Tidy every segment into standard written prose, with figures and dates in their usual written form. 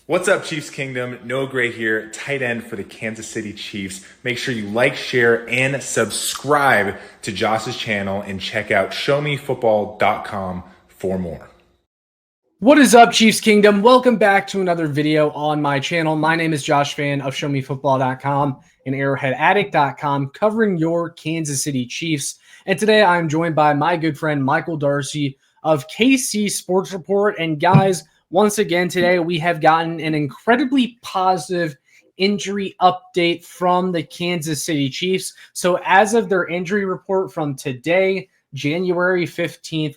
What's up, Chiefs Kingdom? Noah Gray here, tight end for the Kansas City Chiefs. Make sure you like, share, and subscribe to Josh's channel and check out showmefootball.com for more. What is up, Chiefs Kingdom? Welcome back to another video on my channel. My name is Josh Fann of showmefootball.com and arrowheadaddict.com, covering your Kansas City Chiefs. And today I'm joined by my good friend Michael D'Arcy of KC Sports Report. And guys, once again today we have gotten an incredibly positive injury update from the Kansas City Chiefs. So as of their injury report from today, January 15th,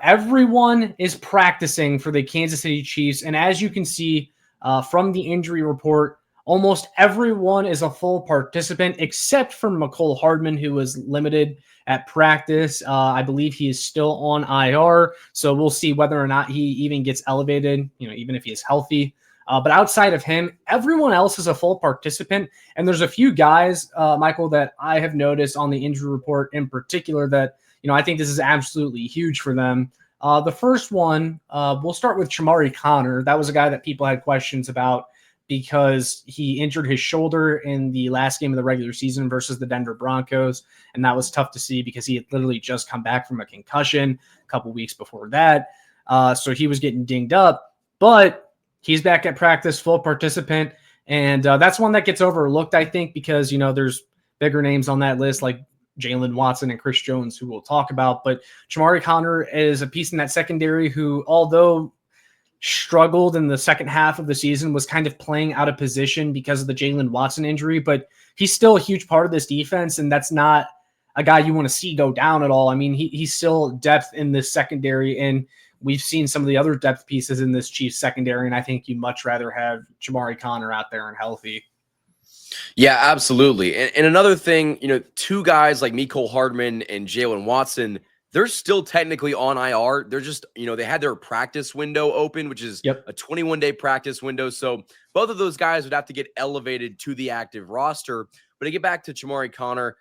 everyone is practicing for the Kansas City Chiefs. And as you can see from the injury report, almost everyone is a full participant except for Mecole Hardman, who was limited at practice. I believe he is still on IR. So we'll see whether or not he even gets elevated, even if he is healthy. But outside of him, everyone else is a full participant. And there's a few guys, Michael, that I have noticed on the injury report in particular that, I think this is absolutely huge for them. The first one, we'll start with Chamari Connor. That was a guy that people had questions about because he injured his shoulder in the last game of the regular season versus the Denver Broncos. And that was tough to see because he had literally just come back from a concussion a couple weeks before that. So he was getting dinged up, but he's back at practice, full participant. And that's one that gets overlooked, I think, because, there's bigger names on that list like Jaylen Watson and Chris Jones, who we'll talk about. But Chamari Connor is a piece in that secondary who, although struggled in the second half of the season, was kind of playing out of position because of the Jaylen Watson injury, but he's still a huge part of this defense, and that's not a guy you want to see go down at all. I mean, he's still depth in this secondary, and we've seen some of the other depth pieces in this Chiefs secondary, and I think you'd much rather have Chamari Connor out there and healthy. Yeah, absolutely. And another thing, two guys like Mecole Hardman and Jaylen Watson, they're still technically on IR. They're just, they had their practice window open, which is a 21-day practice window. So both of those guys would have to get elevated to the active roster. But to get back to Chamari Connor,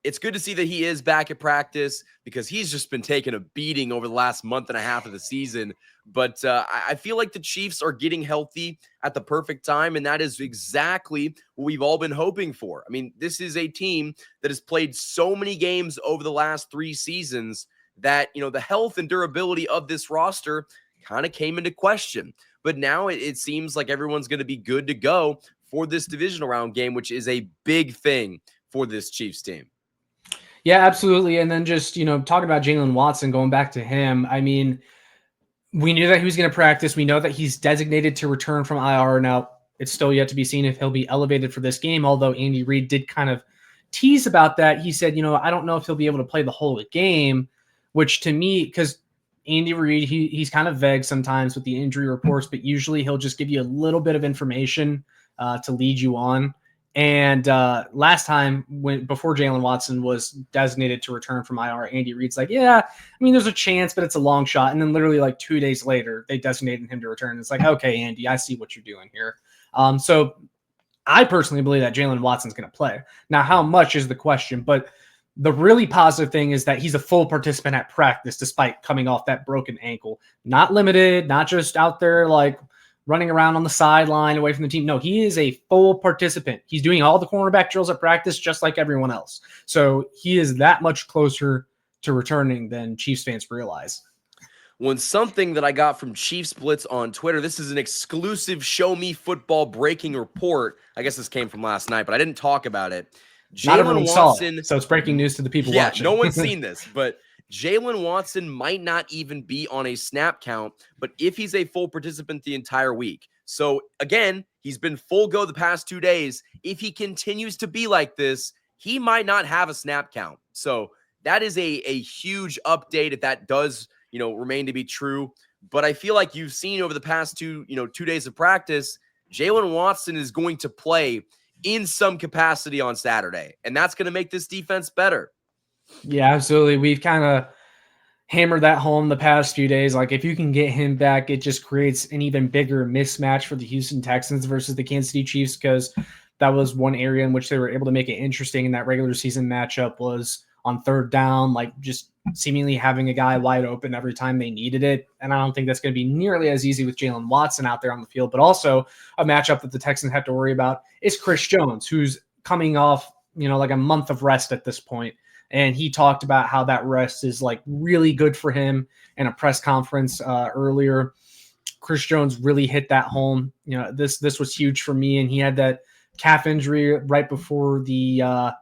it's good to see that he is back at practice because he's just been taking a beating over the last month and a half of the season. But I feel like the Chiefs are getting healthy at the perfect time, and that is exactly what we've all been hoping for. I mean, this is a team that has played so many games over the last 3 seasons that, the health and durability of this roster kind of came into question. But now it seems like everyone's going to be good to go for this divisional round game, which is a big thing for this Chiefs team. Yeah, absolutely. And then just, talking about Jaylen Watson, going back to him, I mean, we knew that he was going to practice. We know that he's designated to return from IR. Now, it's still yet to be seen if he'll be elevated for this game, although Andy Reid did kind of tease about that. He said, I don't know if he'll be able to play the whole game, which to me, because Andy Reid, he's kind of vague sometimes with the injury reports, but usually he'll just give you a little bit of information to lead you on. And last time, before Jaylen Watson was designated to return from IR, Andy Reid's like, yeah, I mean, there's a chance, but it's a long shot. And then literally like 2 days later, they designated him to return. It's like, okay, Andy, I see what you're doing here. So I personally believe that Jaylen Watson's going to play. Now, how much is the question? But the really positive thing is that he's a full participant at practice, despite coming off that broken ankle. Not limited, not just out there like running around on the sideline away from the team. No, he is a full participant. He's doing all the cornerback drills at practice just like everyone else. So he is that much closer to returning than Chiefs fans realize. When something that I got from Chiefs Blitz on Twitter, this is an exclusive Show Me Football breaking report. I guess this came from last night, but I didn't talk about it. Not everyone saw it, so it's breaking news to the people watching. No one's seen this, but Jaylen Watson might not even be on a snap count, but if he's a full participant the entire week. So again, he's been full go the past 2 days. If he continues to be like this, he might not have a snap count. So that is a huge update if that does, remain to be true. But I feel like you've seen over the past 2 days of practice, Jaylen Watson is going to play in some capacity on Saturday, and that's going to make this defense better. Yeah, absolutely. We've kind of hammered that home the past few days. Like, if you can get him back, it just creates an even bigger mismatch for the Houston Texans versus the Kansas City Chiefs, because that was one area in which they were able to make it interesting in that regular season matchup was on third down, like just seemingly having a guy wide open every time they needed it. And I don't think that's going to be nearly as easy with Jaylen Watson out there on the field. But also a matchup that the Texans have to worry about is Chris Jones, who's coming off, like a month of rest at this point. And he talked about how that rest is like really good for him in a press conference earlier. Chris Jones really hit that home. This was huge for me. And he had that calf injury right before the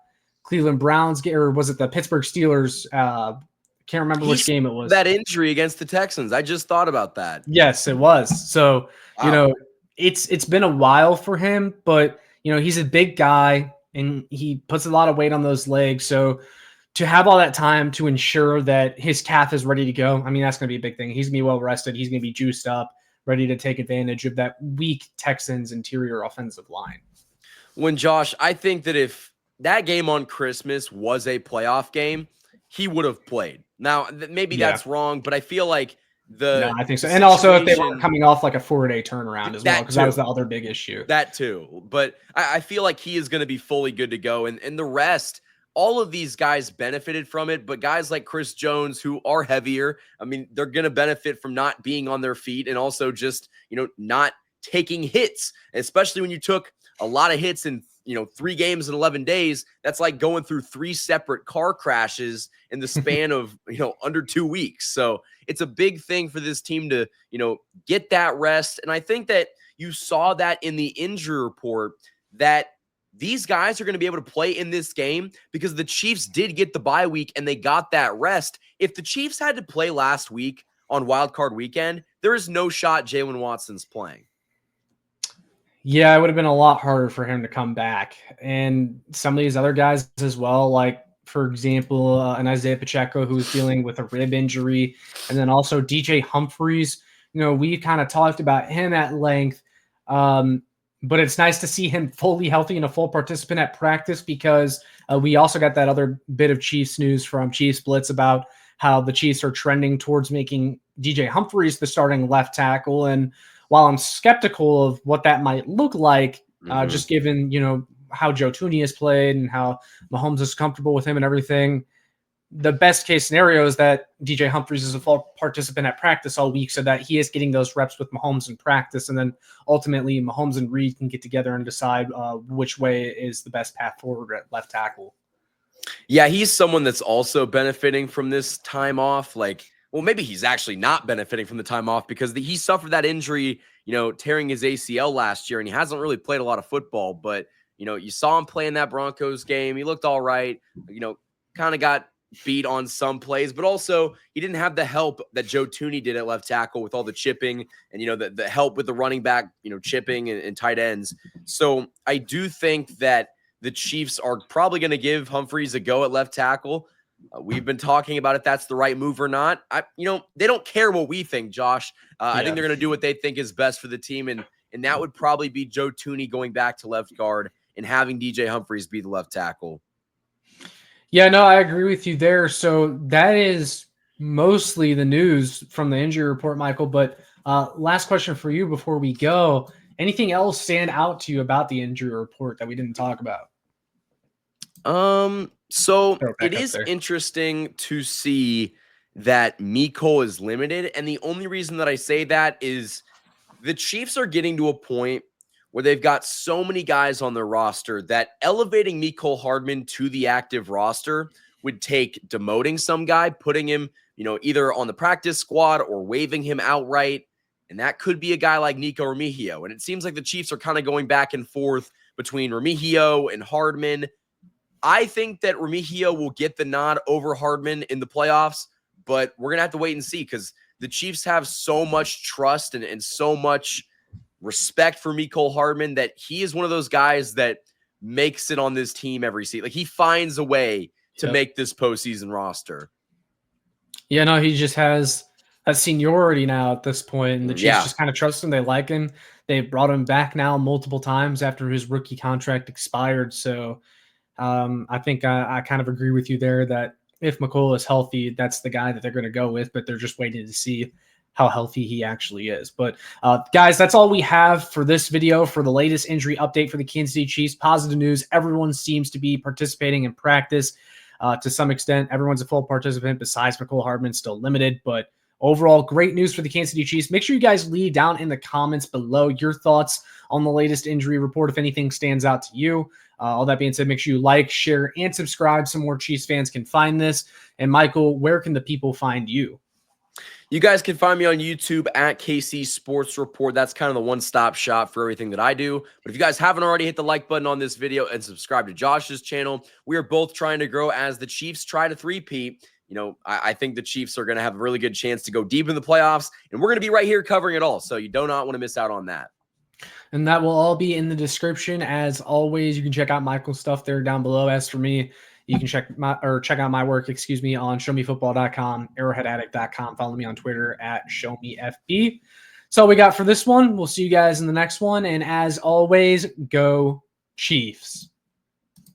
Cleveland Browns game, or was it the Pittsburgh Steelers? Can't remember which game it was. That injury against the Texans. I just thought about that. Yes, it was. So, wow. It's been a while for him, but he's a big guy and he puts a lot of weight on those legs. So to have all that time to ensure that his calf is ready to go, I mean, that's going to be a big thing. He's going to be well rested. He's going to be juiced up, ready to take advantage of that weak Texans interior offensive line. Josh, I think that if that game on Christmas was a playoff game, he would have played. Now, maybe that's wrong, but I feel like no, I think so. And also if they were coming off like a 4-day turnaround as well, because that was the other big issue. That too. But I feel like he is going to be fully good to go. And the rest, all of these guys benefited from it. But guys like Chris Jones, who are heavier, I mean, they're going to benefit from not being on their feet and also just, not taking hits, especially when you took a lot of hits in 3 games in 11 days. That's like going through 3 separate car crashes in the span of, under 2 weeks. So it's a big thing for this team to, get that rest. And I think that you saw that in the injury report that these guys are going to be able to play in this game because the Chiefs did get the bye week and they got that rest. If the Chiefs had to play last week on Wild Card Weekend, there is no shot Jaylen Watson's playing. Yeah, it would have been a lot harder for him to come back. And some of these other guys as well, like, for example, an Isaiah Pacheco who's dealing with a rib injury. And then also DJ Humphries. We kind of talked about him at length. But it's nice to see him fully healthy and a full participant at practice because we also got that other bit of Chiefs news from Chiefs Blitz about how the Chiefs are trending towards making DJ Humphries the starting left tackle. And while I'm skeptical of what that might look like, just given, how Joe Thuney has played and how Mahomes is comfortable with him and everything, the best case scenario is that DJ Humphries is a full participant at practice all week so that he is getting those reps with Mahomes in practice. And then ultimately Mahomes and Reed can get together and decide which way is the best path forward at left tackle. Yeah, he's someone that's also benefiting from this time off. Well, maybe he's actually not benefiting from the time off because he suffered that injury, tearing his ACL last year, and he hasn't really played a lot of football. But, you saw him play in that Broncos game. He looked all right, kind of got beat on some plays, but also he didn't have the help that Joe Thuney did at left tackle with all the chipping and, the help with the running back, chipping and tight ends. So I do think that the Chiefs are probably going to give Humphries a go at left tackle. We've been talking about if that's the right move or not. They don't care what we think, Josh. I think they're going to do what they think is best for the team. And that would probably be Joe Thuney going back to left guard and having DJ Humphries be the left tackle. Yeah, no, I agree with you there. So that is mostly the news from the injury report, Michael. But last question for you before we go. Anything else stand out to you about the injury report that we didn't talk about? So it is interesting to see that Mecole is limited. And the only reason that I say that is the Chiefs are getting to a point where they've got so many guys on their roster that elevating Mecole Hardman to the active roster would take demoting some guy, putting him, either on the practice squad or waiving him outright. And that could be a guy like Nico Remigio. And it seems like the Chiefs are kind of going back and forth between Remigio and Hardman. I think that Remigio will get the nod over Hardman in the playoffs, but we're going to have to wait and see because the Chiefs have so much trust and so much respect for Mecole Hardman that he is one of those guys that makes it on this team every season. He finds a way to make this postseason roster. Yeah, no, he just has a seniority now at this point, and the Chiefs just kind of trust him. They like him. They brought him back now multiple times after his rookie contract expired. So I think I kind of agree with you there that if Mecole is healthy, that's the guy that they're going to go with, but they're just waiting to see how healthy he actually is. But guys, that's all we have for this video for the latest injury update for the Kansas City Chiefs. Positive news. Everyone seems to be participating in practice. to some extent. Everyone's a full participant besides McCole Hardman, still limited, but overall, great news for the Kansas City Chiefs. Make sure you guys leave down in the comments below your thoughts on the latest injury report if anything stands out to you. All that being said, make sure you like, share, and subscribe so more Chiefs fans can find this. And Michael, where can the people find you? You guys can find me on YouTube at KC Sports Report. That's kind of the one-stop shop for everything that I do. But if you guys haven't already, hit the like button on this video and subscribe to Josh's channel. We are both trying to grow as the Chiefs try to three-peat. You know, I think the Chiefs are going to have a really good chance to go deep in the playoffs, and we're going to be right here covering it all. So you do not want to miss out on that. And that will all be in the description. As always, you can check out Michael's stuff there down below. As for me, you can check out my work, on showmefootball.com, arrowheadaddict.com. Follow me on Twitter at showmefb. So all we got for this one. We'll see you guys in the next one. And as always, go Chiefs.